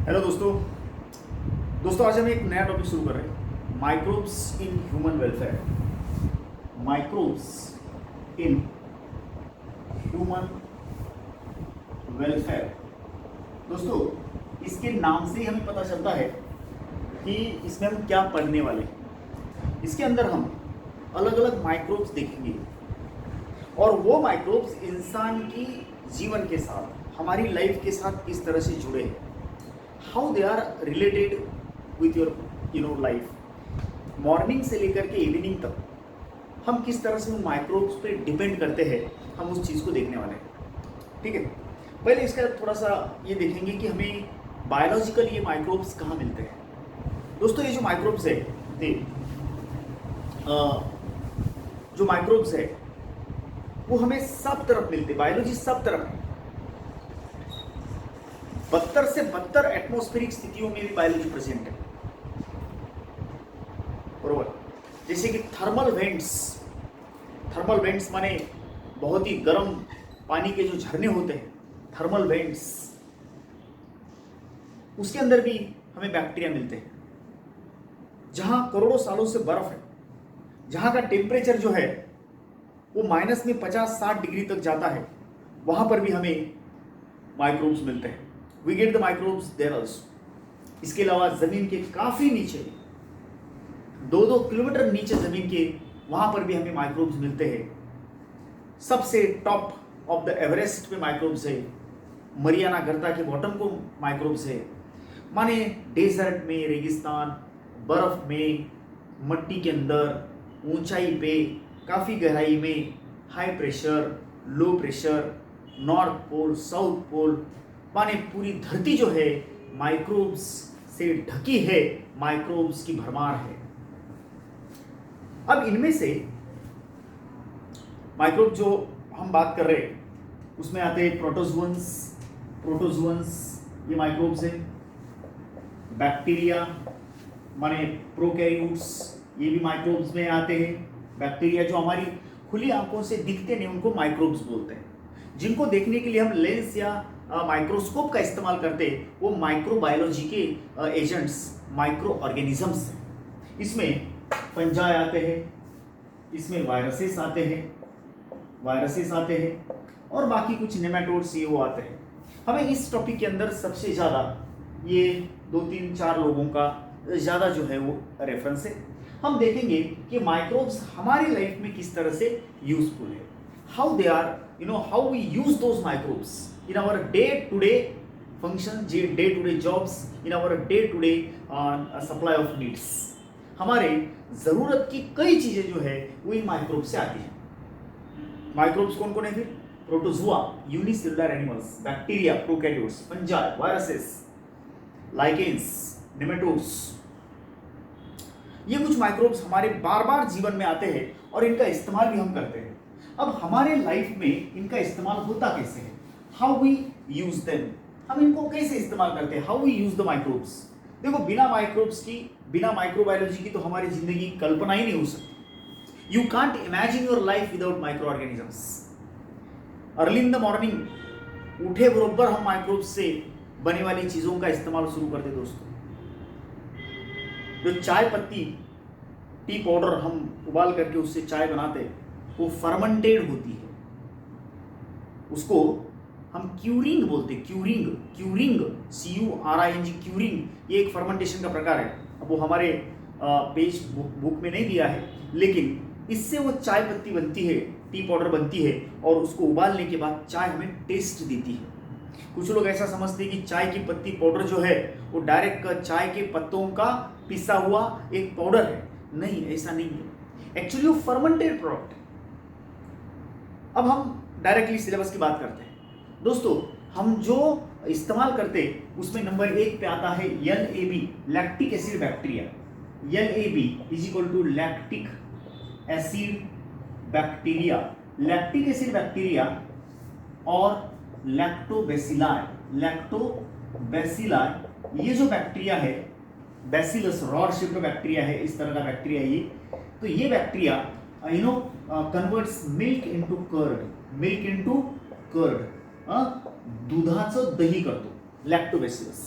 Hello दोस्तों। आज हम एक नया टॉपिक शुरू कर रहे हैं, microbes in human welfare. Microbes in human welfare. दोस्तों, इसके नाम से ही हमें पता चलता है कि इसमें हम क्या पढ़ने वाले हैं। इसके अंदर हम अलग अलग माइक्रोब्स देखेंगे और वो माइक्रोब्स इंसान की जीवन के साथ, हमारी लाइफ के साथ किस तरह से जुड़े हैं, how they are related with your life. Morning से लेकर के इवनिंग तक हम किस तरह से उन माइक्रोब्स पे डिपेंड करते हैं, हम उस चीज़ को देखने वाले हैं। ठीक है, पहले इसका थोड़ा सा ये देखेंगे कि हमें बायोलॉजिकल ये माइक्रोब्स कहाँ मिलते हैं। दोस्तों, ये जो माइक्रोब्स है, जो माइक्रोब्स है वो हमें सब तरफ मिलते हैं, बायोलॉजी सब तरफ है। 72 से 72 एटमॉस्फेरिक स्थितियों में भी बायोलॉजी प्रेजेंट है, बरोबर। जैसे कि थर्मल वेंट्स माने बहुत ही गर्म पानी के जो झरने होते हैं, थर्मल वेंट्स, उसके अंदर भी हमें बैक्टीरिया मिलते हैं। जहां करोड़ों सालों से बर्फ है, जहां का टेम्परेचर जो है वो माइनस में 50-60 डिग्री तक जाता है, वहां पर भी हमें माइक्रोब्स मिलते हैं। We get the microbes there also. इसके अलावा जमीन के काफी नीचे, 2-2 किलोमीटर नीचे जमीन के, वहां पर भी हमें माइक्रोब्स मिलते हैं। सबसे टॉप ऑफ द एवरेस्ट पे माइक्रोब्स है, मरियाना गर्ता के बॉटम को माइक्रोब्स है। माने डेजर्ट में, रेगिस्तान, बर्फ में, मट्टी के अंदर, ऊंचाई पे, काफी गहराई में, high pressure, low pressure, north pole, south pole, माने पूरी धरती जो है माइक्रोब्स से ढकी है, माइक्रोब्स की भरमार है। अब इनमें से माइक्रोब जो हम बात कर रहे हैं उसमें आते हैं प्रोटोजुअन्स, ये माइक्रोब्स है। बैक्टीरिया माने प्रोकैरियोट्स, ये भी माइक्रोब्स में आते हैं। बैक्टीरिया जो हमारी खुली आंखों से दिखते नहीं, उनको माइक्रोब्स बोलते हैं। जिनको देखने के लिए हम लेंस या माइक्रोस्कोप का इस्तेमाल करते हैं, वो माइक्रोबायोलॉजी के एजेंट्स, माइक्रो ऑर्गेनिजम्स हैं। इसमें फंजाई आते हैं, इसमें वायरसेस आते हैं और बाकी कुछ नेमाटोड्स ये वो आते हैं। हमें इस टॉपिक के अंदर सबसे ज़्यादा ये 2-3-4 लोगों का ज़्यादा जो है वो रेफरेंस है। हम देखेंगे कि माइक्रोब्स हमारी लाइफ में किस तरह से यूजफुल है, how they are, how we use those microbes in our day-to-day functions, day-to-day jobs, in our day-to-day supply of needs। हमारे ज़रूरत की कई चीज़ें जो है वो इन माइक्रोब से आती हैं। माइक्रोब्स कौन कौन है फिर? Protozoa, unicellular animals, bacteria, prokaryotes, fungi, viruses, lichens, nematodes. ये कुछ माइक्रोब्स हमारे बार बार जीवन में आते हैं और इनका इस्तेमाल भी हम करते हैं। अब हमारे लाइफ में इनका इस्तेमाल होता कैसे है, हाउ वी यूज देम, हम इनको कैसे इस्तेमाल करते हैं, how we use the microbes. देखो, बिना माइक्रोब्स की, बिना माइक्रोबायोलॉजी की तो हमारी जिंदगी की कल्पना ही नहीं हो सकती। You can't imagine your life without micro organisms. Early in the morning उठे बरोबर हम माइक्रोब्स से बने वाली चीजों का इस्तेमाल शुरू करते। दोस्तों, जो चाय पत्ती, टी पाउडर हम उबाल करके उससे चाय बनाते, वो फर्मेंटेड होती है, उसको हम क्यूरिंग बोलते हैं। क्यूरिंग CURING, क्यूरिंग, ये एक फर्मेंटेशन का प्रकार है। अब वो हमारे पेज बुक में नहीं दिया है, लेकिन इससे वो चाय पत्ती बनती है, टी पाउडर बनती है और उसको उबालने के बाद चाय हमें टेस्ट देती है। कुछ लोग ऐसा समझते हैं कि चाय की पत्ती पाउडर जो है वो डायरेक्ट चाय के पत्तों का पिसा हुआ एक पाउडर है। नहीं, ऐसा नहीं है, एक्चुअली वो फर्मेंटेड प्रोडक्ट है। अब हम डायरेक्टली सिलेबस की बात करते हैं। दोस्तों, हम जो इस्तेमाल करते उसमें नंबर 1 पे आता है LAB, lactic acid bacteria. LAB is equal to lactic acid bacteria. Lactic acid bacteria और लैक्टोबैसिलाई, ये जो बैक्टीरिया है, बैसिलस रॉड शेप्ड बैक्टीरिया है, इस तरह का बैक्टीरिया ये। तो ये bacteria converts milk into curd, दुधाचं दही करतो, lactobacillus.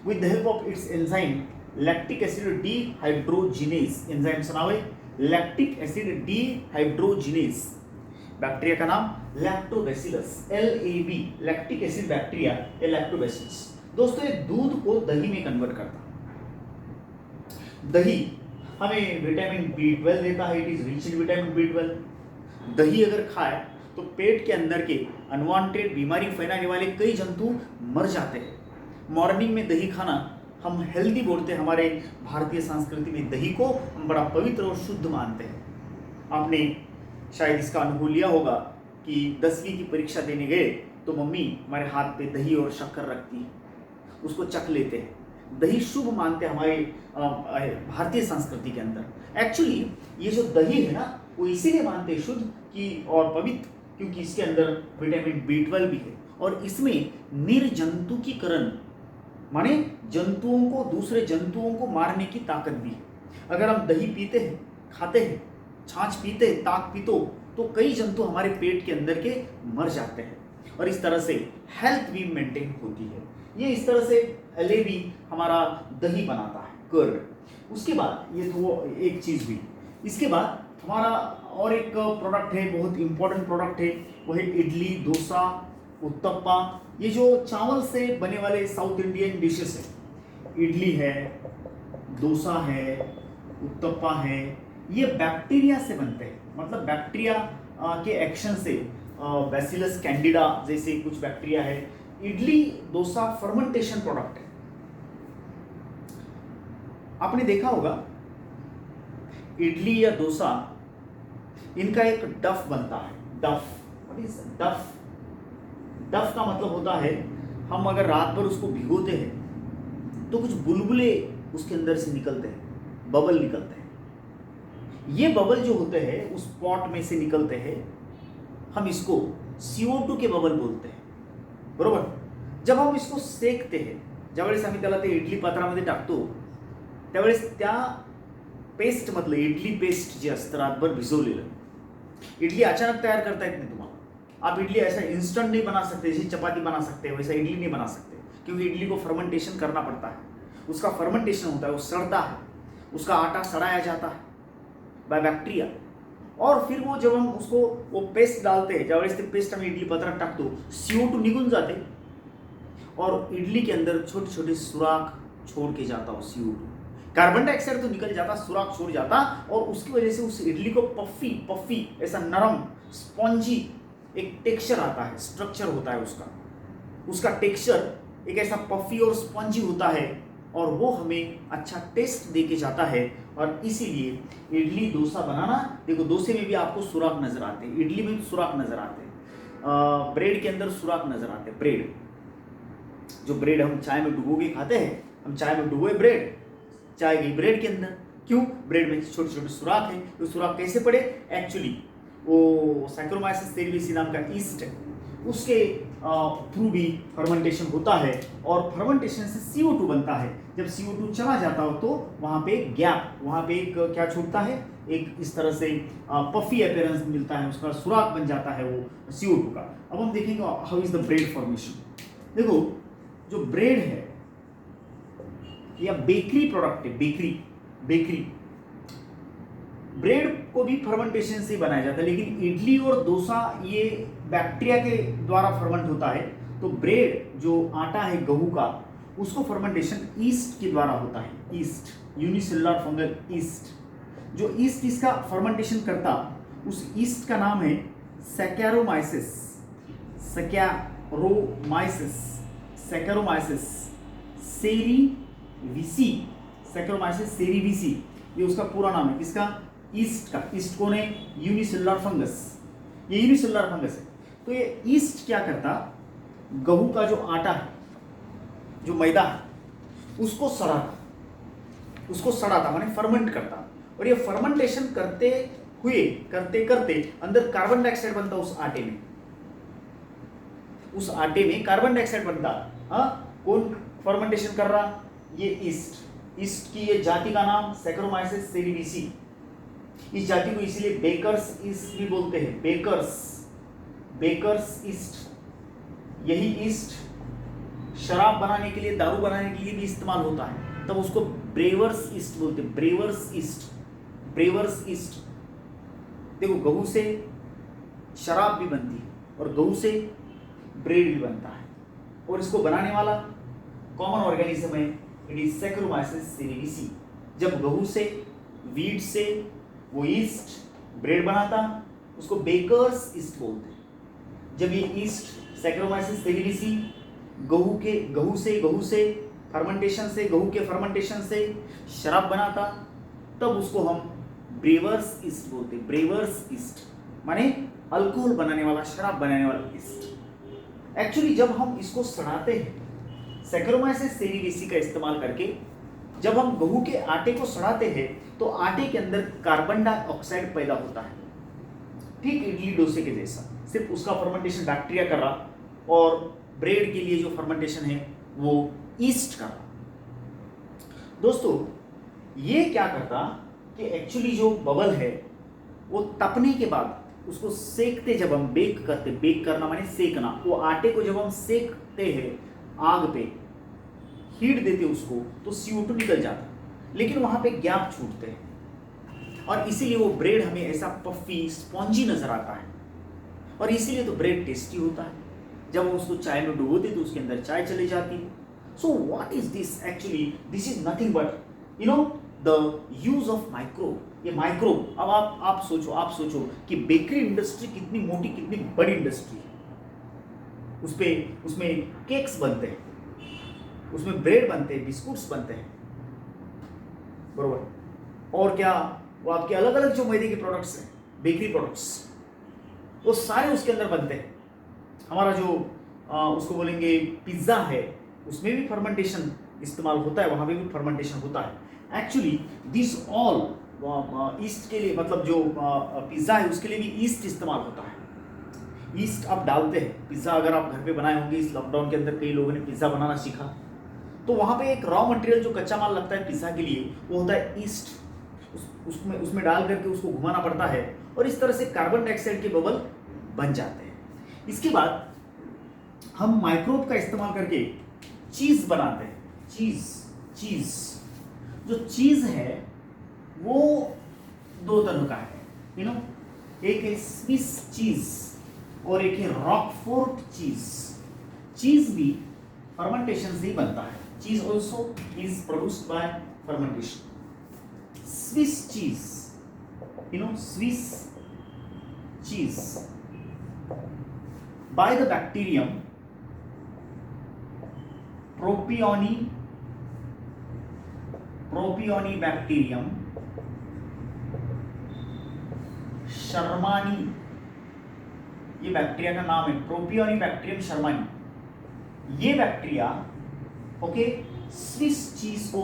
With the help of its enzyme lactic acid dehydrogenase, enzyme सुना हुआ लैक्टिक एसिड डीहाइड्रोजिनेज, बैक्टीरिया का नाम lactobacillus, LAB, lactic acid bacteria या लैक्टोबैसिलस। दोस्तों ये दूध को दही में कन्वर्ट करता है। दही हमें विटामिन B12 देता है, it is rich in vitamin B12। दही अगर खाए तो पेट के अंदर के अनवांटेड बीमारी फैलाने वाले कई जंतु मर जाते हैं। मॉर्निंग में दही खाना हम हेल्दी बोलते हैं, हमारे भारतीय संस्कृति में दही को हम बड़ा पवित्र और शुद्ध मानते हैं। आपने शायद इसका अनुभव लिया होगा कि 10वीं की परीक्षा देने गए तो मम्मी हमारे हाथ पे दही और शक्कर रखती है, उसको चख लेते हैं। दही शुभ मानते हैं हमारे भारतीय संस्कृति के अंदर। एक्चुअली ये जो दही है ना वो इसीलिए मानते हैं शुद्ध की और पवित्र क्योंकि इसके अंदर विटामिन B12 भी है और इसमें निर्जंतुकीकरण माने जंतुओं को, दूसरे जंतुओं को मारने की ताकत भी है। अगर हम दही पीते हैं, खाते हैं, छाछ पीते हैं, ताक पीतो तो कई जंतु हमारे पेट के अंदर के मर जाते हैं और इस तरह से हेल्थ भी मेंटेन होती है। ये इस तरह से LAB हमारा दही बनाता है, कर्ड। उसके बाद ये तो वो एक चीज़ हुई। इसके बाद हमारा और एक प्रोडक्ट है, बहुत इंपॉर्टेंट प्रोडक्ट है, वो है इडली, डोसा, उत्तप्पा। ये जो चावल से बने वाले साउथ इंडियन डिशेस है, इडली है, डोसा है, उत्तप्पा है, ये बैक्टीरिया से बनते हैं। मतलब बैक्टीरिया के एक्शन से, बैसिलस कैंडिडा जैसे कुछ बैक्टीरिया है। इडली डोसा फर्मेंटेशन प्रोडक्ट है। आपने देखा होगा इडली या डोसा, इनका एक डफ बनता है। डफ, व्हाट इज डफ? डफ का मतलब होता है हम अगर रात भर उसको भिगोते हैं तो कुछ बुलबुले उसके अंदर से निकलते हैं, बबल निकलते हैं। ये बबल जो होते हैं उस पॉट में से निकलते हैं, हम इसको CO2 के बबल बोलते हैं, बरोबर। जब हम इसको सेकते हैं, ज्यावेळेस आम्ही त्याला ते इडली पात्रामध्ये टाकतो त्यावेळेस त्या पेस्ट मधलं, इडली पेस्ट जे असतं रातभर भिजवलेलं, इडली अचानक तैयार करता येत नहीं तुम्हाला। आप इडली ऐसा इंस्टेंट नहीं बना सकते, जैसे चपाती बना सकते हैं वैसा इडली नहीं बना सकते, क्योंकि इडली को फर्मेंटेशन करना पड़ता है। उसका फर्मेंटेशन होता है, वो सड़ता है, उसका आटा सड़ाया जाता है बाय बैक्टीरिया, और फिर वो जब हम उसको वो पेस्ट डालते हैं, ज्यावेळेस ते पेस्ट हम इडली पात्रात टाकतो, CO2 निघून जाते और इडली के अंदर छोटे छोटे सुराख छोड़ के जाता हो CO2। कार्बन डाइऑक्साइड तो निकल जाता, सुराख छोड़ जाता, और उसकी वजह से उस इडली को पफी पफी ऐसा नरम स्पॉन्जी एक टेक्सचर आता है, स्ट्रक्चर होता है उसका टेक्सचर एक ऐसा पफी और स्पॉन्जी होता है और वो हमें अच्छा टेस्ट दे के जाता है। और इसीलिए इडली डोसा बनाना, देखो डोसे में भी आपको सुराख नजर आते हैं, इडली में सुराख नजर आते हैं, ब्रेड के अंदर सुराख नजर आते हैं। ब्रेड, जो ब्रेड हम चाय में डुबो के खाते हैं, हम चाय में डुबोए ब्रेड, चाय गई ब्रेड के अंदर, क्यों? ब्रेड में छोटे छोटे सुराख है। तो सुराख कैसे पड़े? एक्चुअली वो सैक्रोमाइसिस सेरेविसी नाम का ईस्ट है, उसके थ्रू भी फर्मेंटेशन होता है और फर्मेंटेशन से CO2 बनता है। जब CO2 चला जाता हो तो वहाँ पे गैप, वहाँ पे एक क्या छूटता है, एक इस तरह से पफी अपीयरेंस मिलता है, उसका सुराख बन जाता है वो CO2 का। अब हम देखेंगे how is the bread formation. देखो जो ब्रेड है या बेकरी प्रोडक्ट है, बेकरी ब्रेड को भी फर्मेंटेशन से बनाया जाता है, लेकिन इडली और डोसा ये बैक्टीरिया के द्वारा फर्मेंट होता है। तो ब्रेड जो आटा है गेहूं का, उसको फर्मेंटेशन ईस्ट के द्वारा होता है। ईस्ट, यूनिसेलुलर फंगल ईस्ट, जो ईस्ट इसका फर्मेंटेशन करता, उस ईस्ट का नाम है सैकेरोमाइसिस, सेरीविसी, ये उसका पूरा नाम है। किसका? ईस्ट का। ईस्ट कौन है? यूनिसेलुलर फंगस, ये यूनिसेलुलर फंगस है। तो ये ईस्ट क्या करता, गेहूं का जो आटा है, जो मैदा है, उसको सड़ाता माने फर्मेंट करता, और ये फर्मेंटेशन करते करते अंदर कार्बन डाइऑक्साइड बनता उस आटे में कार्बन डाइऑक्साइड बनता। हाँ, कौन फर्मेंटेशन कर रहा? ये ईस्ट की ये जाति का नाम सैक्रोमाइसिस सेरेविसी। इस जाति को इसीलिए बेकर्स ईस्ट भी बोलते हैं, बेकर्स ईस्ट। यही ईस्ट शराब बनाने के लिए, दारू बनाने के लिए भी इस्तेमाल होता है, तब उसको ब्रेवर्स ईस्ट बोलते हैं। Brewers east, brewers east. देखो गहू से शराब भी बनती है और गहू से ब्रेड भी बनता है, और इसको बनाने वाला कॉमन ऑर्गेनिज्म है, इट इज सैक्रोमाइसिस सेरेविसी। जब गहू से, वीट से वो ईस्ट ब्रेड बनाता, उसको बेकर्स ईस्ट बोलते हैं। जब ये ईस्ट सैक्रोमाइसिस सेरेविसी गहू से फर्मेंटेशन से, गहू के फर्मेंटेशन से शराब बनाता, तब उसको हम ब्रेवर्स ईस्ट बोलते हैं। ब्रेवर्स ईस्ट माने अल्कोहल बनाने वाला, शराब बनाने वाला ईस्ट। एक्चुअली जब हम इसको सड़ाते हैं सैक्रोमाइसिस सेरेविसी का इस्तेमाल करके, जब हम गहू के आटे को सड़ाते हैं तो आटे के अंदर कार्बन डाइऑक्साइड पैदा होता है, ठीक इडली डोसे के जैसा, सिर्फ उसका फर्मेंटेशन बैक्टीरिया कर रहा, और ब्रेड के लिए जो फर्मेंटेशन है वो ईस्ट कर रहा। दोस्तों ये क्या करता कि एक्चुअली जो बबल है वो तपने के बाद उसको सेकते, जब हम बेक करते, बेक करना माने सेकना, वो आटे को जब हम सेकते हैं आग पे, हीट देते उसको, तो CO2 निकल जाता, लेकिन वहां पे गैप छूटते हैं, और इसीलिए वो ब्रेड हमें ऐसा पफी स्पॉन्जी नजर आता है, और इसीलिए तो ब्रेड टेस्टी होता है। जब हम उसको चाय में डुबोते तो उसके अंदर चाय चली जाती है। So what is this actually? This is nothing but the use of microbe. ये माइक्रोब, अब आप सोचो कि बेकरी इंडस्ट्री कितनी मोटी, कितनी बड़ी इंडस्ट्री है। उसमें केक्स बनते हैं, उसमें ब्रेड बनते हैं, बिस्कुट्स बनते हैं, बरोबर, और क्या वो आपके अलग अलग जो मैदे के प्रोडक्ट्स हैं, बेकरी प्रोडक्ट्स, वो सारे उसके अंदर बनते हैं। हमारा जो उसको बोलेंगे पिज्ज़ा है, उसमें भी फर्मेंटेशन इस्तेमाल होता है, वहाँ पे भी फर्मेंटेशन होता है। एक्चुअली दिस ऑल ईस्ट के लिए, मतलब जो पिज़्ज़ा है उसके लिए भी ईस्ट इस्तेमाल होता है। ईस्ट आप डालते हैं, पिज़्ज़ा अगर आप घर पे बनाए होंगे, इस लॉकडाउन के अंदर कई लोगों ने पिज़्ज़ा बनाना सीखा, तो वहाँ पे एक रॉ मटेरियल जो कच्चा माल लगता है पिज़्ज़ा के लिए, वो होता है ईस्ट। उसमें डाल करके उसको घुमाना पड़ता है, और इस तरह से कार्बन डाइऑक्साइड के बबल बन जाते हैं। इसके बाद हम माइक्रोब का इस्तेमाल करके चीज बनाते हैं। चीज जो चीज है वो दो तरह का है, एक है स्विस चीज और एक है रॉकफोर्ट चीज। चीज भी फर्मेंटेशन से ही बनता है। चीज also is produced bye fermentation. Swiss cheese, Swiss cheese by the bacterium Propionic bacterium शर्मानी, ये बैक्टीरिया का नाम है, प्रोपियोनिक बैक्टीरियम शर्मानी। ये बैक्टीरिया ओके स्विस चीज को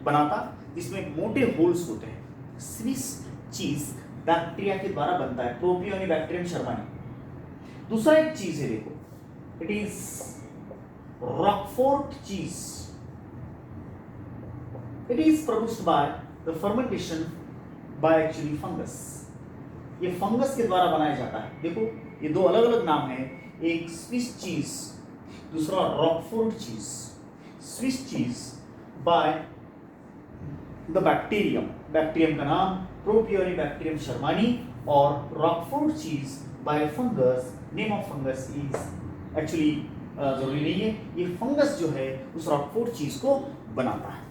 बनाता, जिसमें मोटे होल्स होते हैं। स्विस चीज बैक्टीरिया के द्वारा बनता है, प्रोपियोनिक बैक्टीरियम शर्मानी। दूसरा एक चीज है, देखो, it is Roquefort cheese. It is produced by the fermentation by actually fungus. ये फंगस के द्वारा बनाया जाता है। देखो ये दो अलग अलग नाम है, एक स्विस चीज, दूसरा रॉकफोर्ट चीज। Swiss cheese by the bacterium का नाम प्रोपियोनिक बैक्टीरियम शर्मानी, और रॉकफोर्ट चीज bye fungus, name of fungus is actually जरूरी नहीं है, ये फंगस जो है उस रॉकफोर्ट चीज को बनाता है।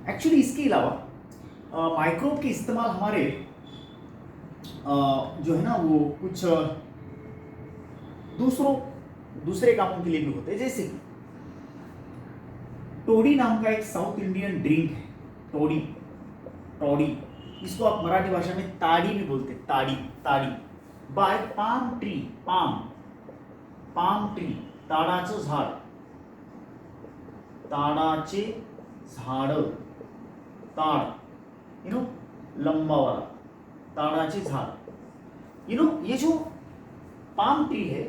एक्चुअली इसके अलावा माइक्रोब के इस्तेमाल हमारे जो है ना वो कुछ दूसरे कामों के लिए भी होते हैं। जैसे टोडी नाम का एक साउथ इंडियन ड्रिंक है, टोडी, इसको आप मराठी भाषा में ताड़ी भी बोलते हैं, ताड़ी by palm tree, palm tree, ताडाचं झाड, ताड़, लंबा वाला ताड़ाचे झाड़। ये जो पाम ट्री है,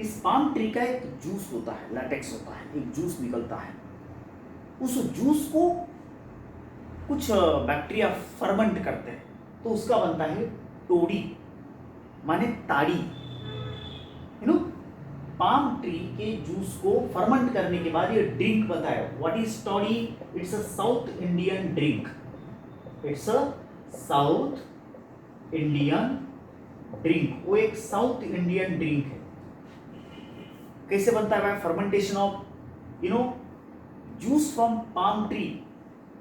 इस पाम ट्री का एक जूस होता है, लैटेक्स होता है, एक जूस निकलता है। उस जूस को कुछ बैक्टीरिया फर्मेंट करते हैं, तो उसका बनता है टोडी, माने ताड़ी। पाम ट्री के जूस को फर्मेंट करने के बाद ये ड्रिंक बताया. What is toddy? It's a south Indian drink. It's a south Indian drink. वो एक साउथ इंडियन ड्रिंक है. कैसे बनता है? Fermentation of juice from palm tree.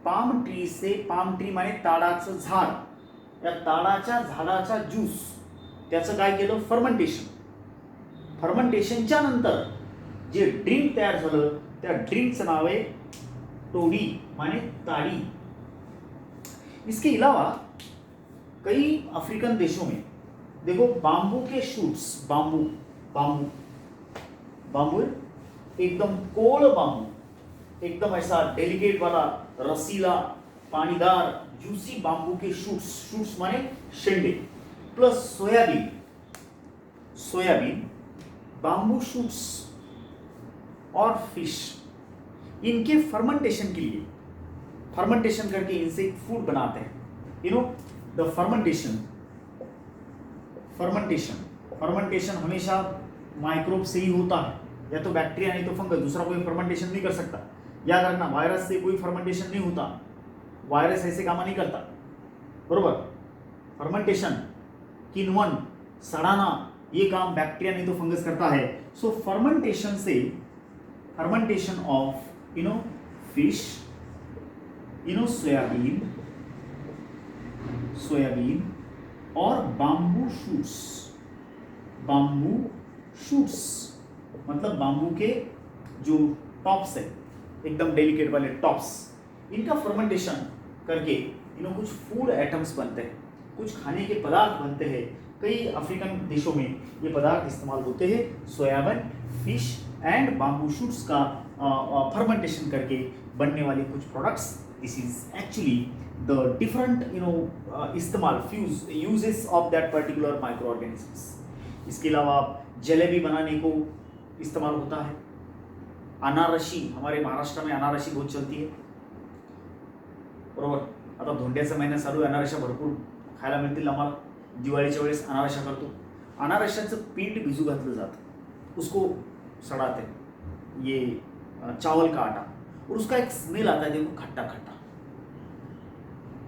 Palm tree से, पाम ट्री माने ताडाचं झाड, या ताडाच्या झाडाचा ज्यूस, त्याचं काय केलं? फर्मेंटेशन. फर्मेंटेशनच्या नंतर जे ड्रिंक तयार झालं त्या ड्रिंकचं नाव आहे टोडी माने ताड़ी. इसके अलावा कई अफ्रीकन देशों में देखो बांबू के शूट्स, बांबू एकदम कोड़ बांबू, एकदम ऐसा डेलिकेट वाला रसीला पानीदार जूसी बांबू के शूट्स माने Shende, plus soybean, bamboo shoots और फिश, इनके फर्मेंटेशन के लिए, फर्मेंटेशन करके इनसे फूड बनाते हैं. द फर्मेंटेशन हमेशा माइक्रोब से ही होता है, या तो बैक्टीरिया नहीं तो फंगस, दूसरा कोई फर्मेंटेशन नहीं कर सकता. याद रखना, वायरस से कोई फर्मेंटेशन नहीं होता, वायरस ऐसे काम नहीं करता. बरोबर. फर्मेंटेशन, किण्वन, सड़ाना, ये काम बैक्टीरिया नहीं तो फंगस करता है. सो फर्मेंटेशन से, फर्मेंटेशन ऑफ फिश, सोयाबीन और बांबू शूट्स मतलब बांबू के जो टॉप्स है, एकदम डेलिकेट वाले टॉप्स, इनका फर्मेंटेशन करके कुछ फूड आइटम्स बनते हैं, कुछ खाने के पदार्थ बनते हैं. कई अफ्रीकन देशों में ये पदार्थ इस्तेमाल होते हैं. Soybean, fish and bamboo shoots का फर्मेंटेशन करके बनने वाले कुछ products. This is actually the different इस्तेमाल uses of that particular micro organisms. इसके अलावा जलेबी बनाने को इस्तेमाल होता है. अनारशी, हमारे महाराष्ट्र में अनारशी बहुत चलती है. बरोबर. आता धोंड्याचा महिना चालू आहे, अनारशा भरपूर खायला मिळतील आम्हाला. दिवाळीच्या वेळेस अनारशा करतो. अनारशाचं पीठ भिजू घातलं जातं, उसको सड़ाते हैं, ये चावल का आटा, और उसका एक स्मेल आता है, देखो खट्टा खट्टा,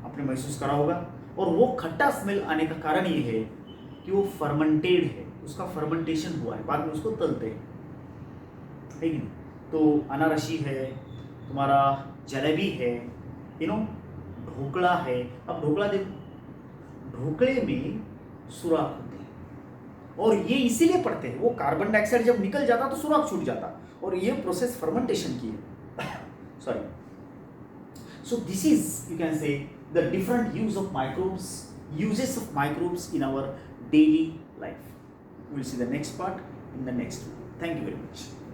आपने महसूस करा होगा. और वो खट्टा स्मेल आने का कारण ये है कि वो फर्मेंटेड है, उसका फर्मेंटेशन हुआ है, बाद में उसको तलते हैं, है कि नहीं. तो अनारशी है, तुम्हारा जलेबी है, ढोकला है. अब ढोकला देखो, ढोकले में सुराख होते हैं, और ये इसीलिए पड़ते हैं, वो कार्बन डाइऑक्साइड जब निकल जाता तो सुराख छूट जाता, और ये प्रोसेस फर्मेंटेशन की है. Sorry. So this is, you can say, the different uses of microbes in our daily life. We will see the next part in the next one. Thank you very much.